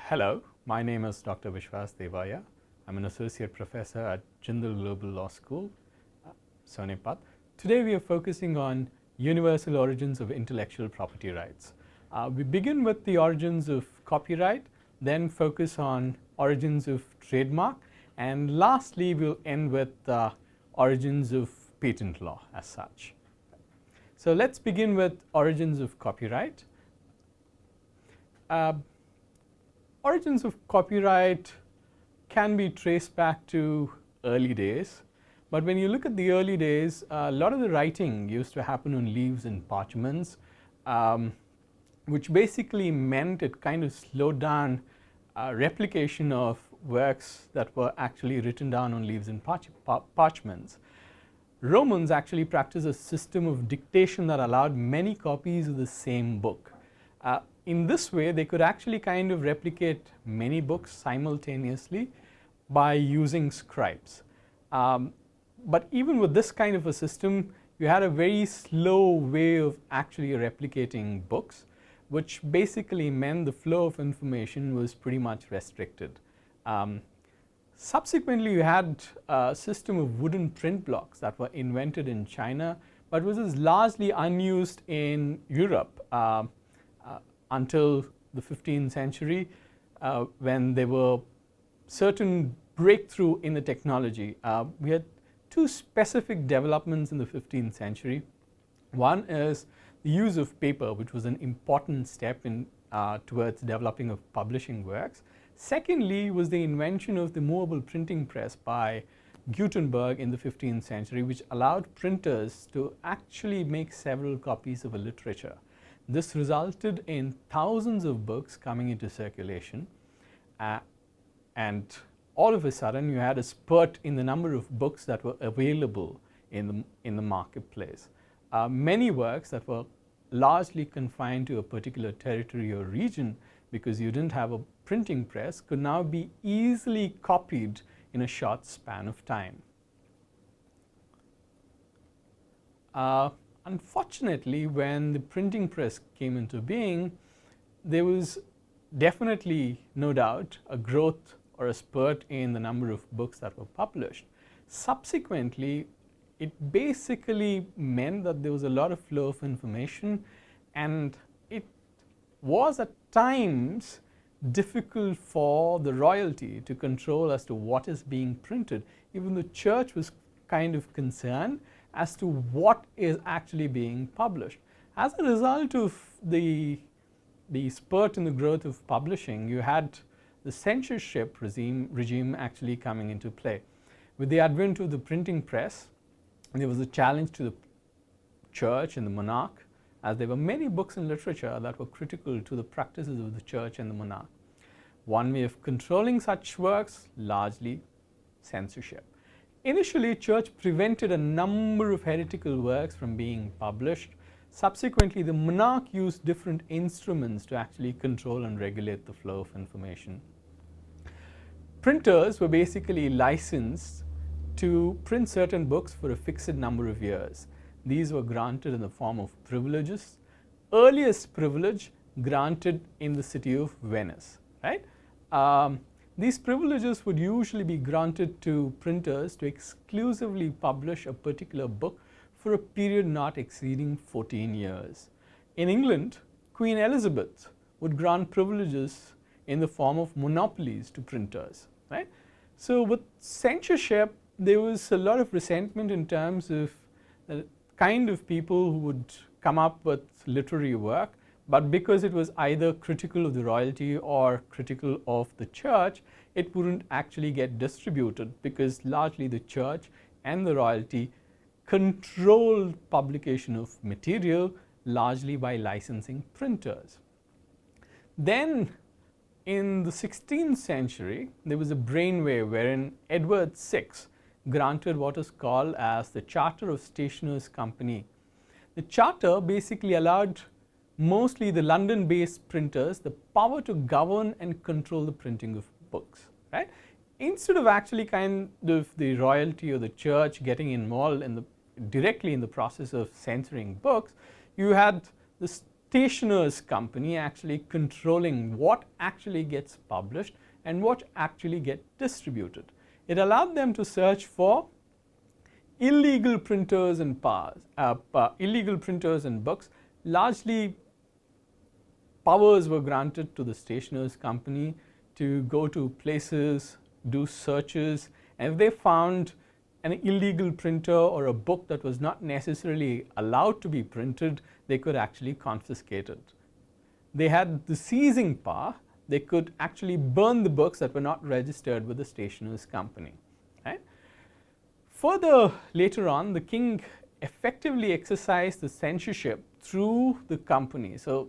Hello, my name is Dr. Vishwas Devaya. I'm an associate professor at Jindal Global Law School, Sonipat. Today we are focusing on universal origins of intellectual property rights. We begin with the origins of copyright, then focus on origins of trademark, and lastly we'll end with origins of patent law as such. So let's begin with origins of copyright. Origins of copyright can be traced back to early days, but when you look at the early days, a lot of the writing used to happen on leaves and parchments, which basically meant it kind of slowed down replication of works that were actually written down on leaves and parchments. Romans actually practiced a system of dictation that allowed many copies of the same book. In this way, they could actually kind of replicate many books simultaneously by using scribes. But even with this kind of a system, you had a very slow way of actually replicating books, which basically meant the flow of information was pretty much restricted. Subsequently, you had a system of wooden print blocks that were invented in China, but was largely unused in Europe until the 15th century, when there were certain breakthrough in the technology. We had two specific developments in the 15th century. One is the use of paper, which was an important step in towards developing of publishing works. Secondly was the invention of the movable printing press by Gutenberg in the 15th century, which allowed printers to actually make several copies of a literature. This resulted in thousands of books coming into circulation, and all of a sudden you had a spurt in the number of books that were available in the marketplace. Many works that were largely confined to a particular territory or region, because you didn't have a printing press, could now be easily copied in a short span of time. Unfortunately, when the printing press came into being, there was definitely, no doubt, a growth or a spurt in the number of books that were published. Subsequently, it basically meant that there was a lot of flow of information, and it was at times difficult for the royalty to control as to what is being printed. Even the church was kind of concerned as to what is actually being published. As a result of the spurt in the growth of publishing, you had the censorship regime actually coming into play. With the advent of the printing press, there was a challenge to the church and the monarch, as there were many books and literature that were critical to the practices of the church and the monarch. One way of controlling such works, largely censorship. Initially, church prevented a number of heretical works from being published. Subsequently, the monarch used different instruments to actually control and regulate the flow of information. Printers were basically licensed to print certain books for a fixed number of years. These were granted in the form of privileges. Earliest privilege granted in the city of Venice, right? These privileges would usually be granted to printers to exclusively publish a particular book for a period not exceeding 14 years. In England, Queen Elizabeth would grant privileges in the form of monopolies to printers, right? So with censorship, there was a lot of resentment in terms of the kind of people who would come up with literary work, but because it was either critical of the royalty or critical of the church, it wouldn't actually get distributed, because largely the church and the royalty controlled publication of material largely by licensing printers. Then in the 16th century, there was a brainwave wherein Edward VI granted what is called as the Charter of Stationers' Company. The charter basically allowed mostly the London-based printers the power to govern and control the printing of books, right? Instead of actually kind of the royalty or the church getting involved directly in the process of censoring books, you had the stationers company actually controlling what actually gets published and what actually gets distributed. It allowed them to search for illegal printers and illegal printers and books. Largely, powers were granted to the stationers company to go to places, do searches, and if they found an illegal printer or a book that was not necessarily allowed to be printed, they could actually confiscate it. They had the seizing power. They could actually burn the books that were not registered with the stationers company. Right? Further, later on, the king effectively exercised the censorship through the company. So,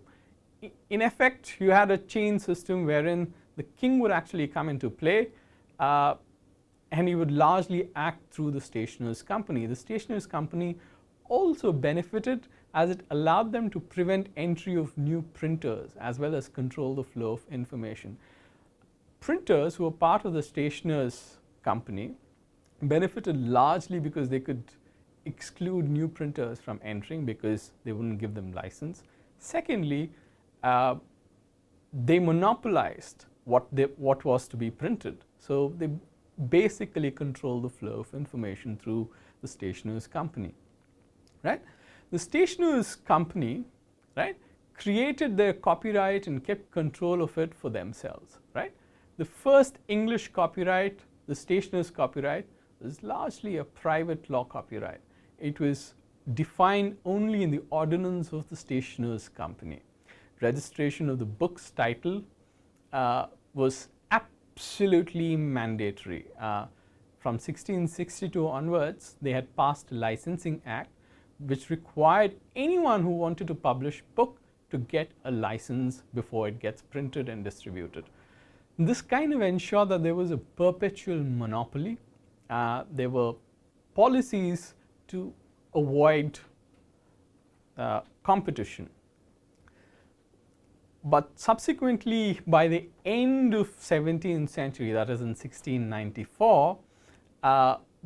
in effect, you had a chain system wherein the king would actually come into play, and he would largely act through the stationers company. The stationers company also benefited as it allowed them to prevent entry of new printers as well as control the flow of information. Printers who were part of the stationers company benefited largely because they could exclude new printers from entering because they wouldn't give them license. Secondly, they monopolized what was to be printed. So, they basically control the flow of information through the stationers company. Right? The stationers company, right, created their copyright and kept control of it for themselves. Right? The first English copyright, the stationers copyright, was largely a private law copyright. It was defined only in the ordinance of the stationers company. Registration of the book's title was absolutely mandatory. From 1662 onwards, they had passed a licensing act which required anyone who wanted to publish book to get a license before it gets printed and distributed. This kind of ensured that there was a perpetual monopoly. There were policies to avoid competition. But subsequently, by the end of 17th century, that is in 1694,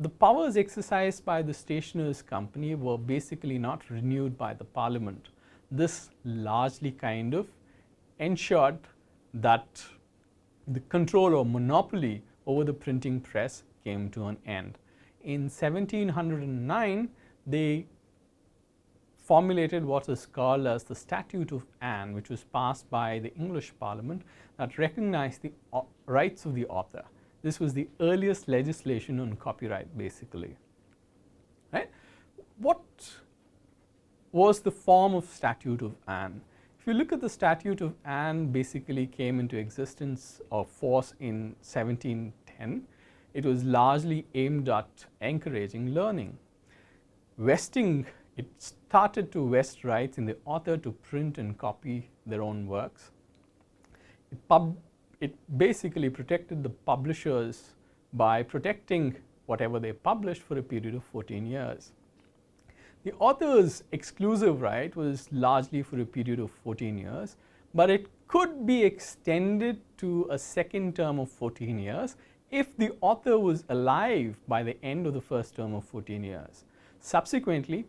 the powers exercised by the stationers company were basically not renewed by the parliament. This largely kind of ensured that the control or monopoly over the printing press came to an end. In 1709, they formulated what is called as the Statute of Anne, which was passed by the English Parliament that recognized the rights of the author. This was the earliest legislation on copyright, basically. Right? What was the form of Statute of Anne? If you look at the Statute of Anne, basically came into existence or force in 1710. It was largely aimed at encouraging learning. It started to vest rights in the author to print and copy their own works. It basically protected the publishers by protecting whatever they published for a period of 14 years. The author's exclusive right was largely for a period of 14 years, but it could be extended to a second term of 14 years if the author was alive by the end of the first term of 14 years. Subsequently,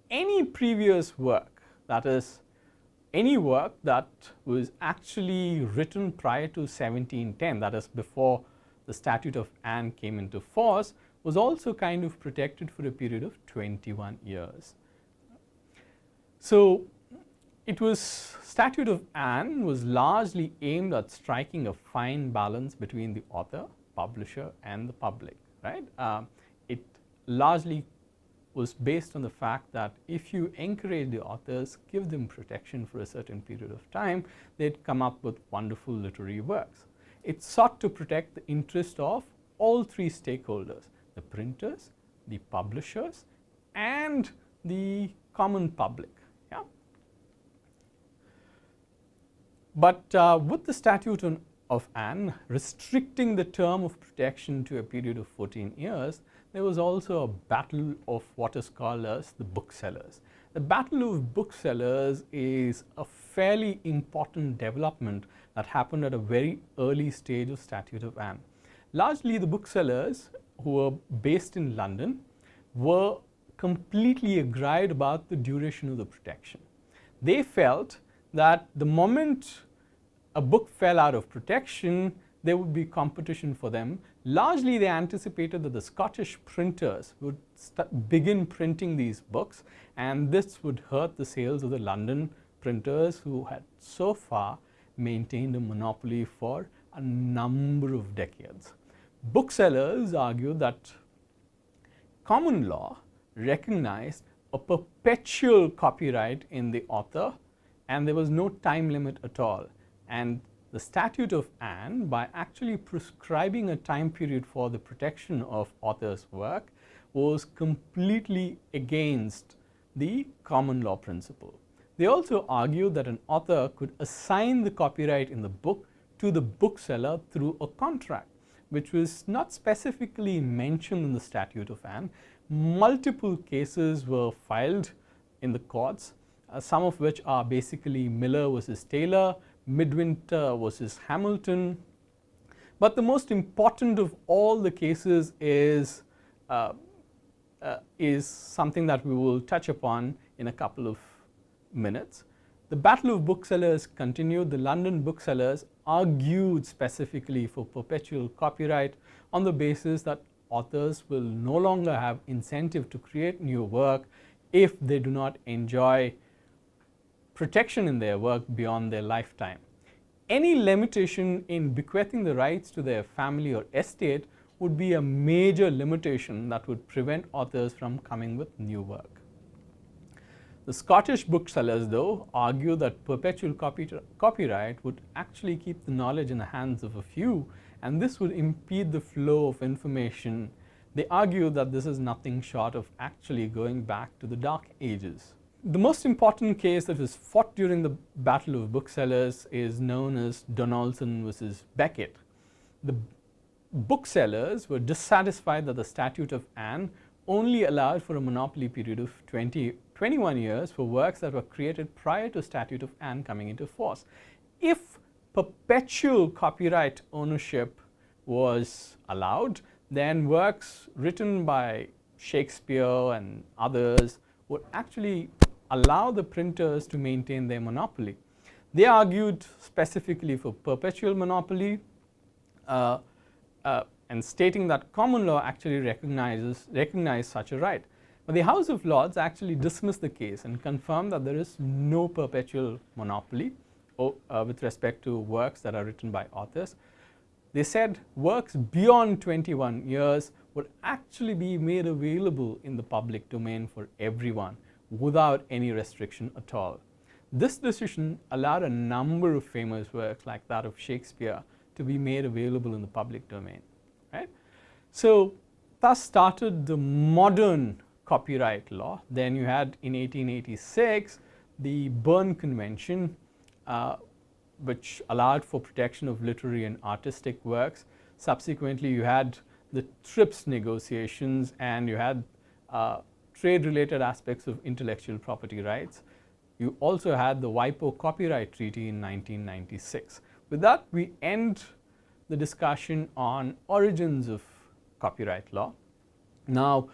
any previous work, that is, any work that was actually written prior to 1710, that is before the Statute of Anne came into force, was also kind of protected for a period of 21 years. So, Statute of Anne was largely aimed at striking a fine balance between the author, publisher and the public. Right? It largely was based on the fact that if you encourage the authors, give them protection for a certain period of time, they'd come up with wonderful literary works. It sought to protect the interest of all three stakeholders: the printers, the publishers, and the common public. Yeah? But with the Statute of Anne restricting the term of protection to a period of 14 years, there was also a battle of what is called as the booksellers. The battle of booksellers is a fairly important development that happened at a very early stage of Statute of Anne. Largely, the booksellers who were based in London were completely aggrieved about the duration of the protection. They felt that the moment a book fell out of protection, there would be competition for them. Largely, they anticipated that the Scottish printers would begin printing these books, and this would hurt the sales of the London printers, who had so far maintained a monopoly for a number of decades. Booksellers argued that common law recognized a perpetual copyright in the author, and there was no time limit at all. And the Statute of Anne, by actually prescribing a time period for the protection of author's work, was completely against the common law principle. They also argued that an author could assign the copyright in the book to the bookseller through a contract, which was not specifically mentioned in the Statute of Anne. Multiple cases were filed in the courts, some of which are basically Miller versus Taylor, Midwinter versus Hamilton. But the most important of all the cases is something that we will touch upon in a couple of minutes. The battle of booksellers continued. The London booksellers argued specifically for perpetual copyright on the basis that authors will no longer have incentive to create new work if they do not enjoy protection in their work beyond their lifetime. Any limitation in bequeathing the rights to their family or estate would be a major limitation that would prevent authors from coming with new work. The Scottish booksellers, though, argue that perpetual copyright would actually keep the knowledge in the hands of a few, and this would impede the flow of information. They argue that this is nothing short of actually going back to the Dark Ages. The most important case that was fought during the Battle of Booksellers is known as Donaldson versus Becket. The booksellers were dissatisfied that the Statute of Anne only allowed for a monopoly period of 21 years for works that were created prior to Statute of Anne coming into force. If perpetual copyright ownership was allowed, then works written by Shakespeare and others would actually allow the printers to maintain their monopoly. They argued specifically for perpetual monopoly, and stating that common law actually recognized such a right. But the House of Lords actually dismissed the case and confirmed that there is no perpetual monopoly with respect to works that are written by authors. They said works beyond 21 years would actually be made available in the public domain for everyone without any restriction at all. This decision allowed a number of famous works like that of Shakespeare to be made available in the public domain. Right? So thus started the modern copyright law. Then you had in 1886 the Berne Convention, which allowed for protection of literary and artistic works. Subsequently, you had the TRIPS negotiations, and you had trade-related aspects of intellectual property rights. You also had the WIPO Copyright Treaty in 1996. With that, we end the discussion on origins of copyright law. Now,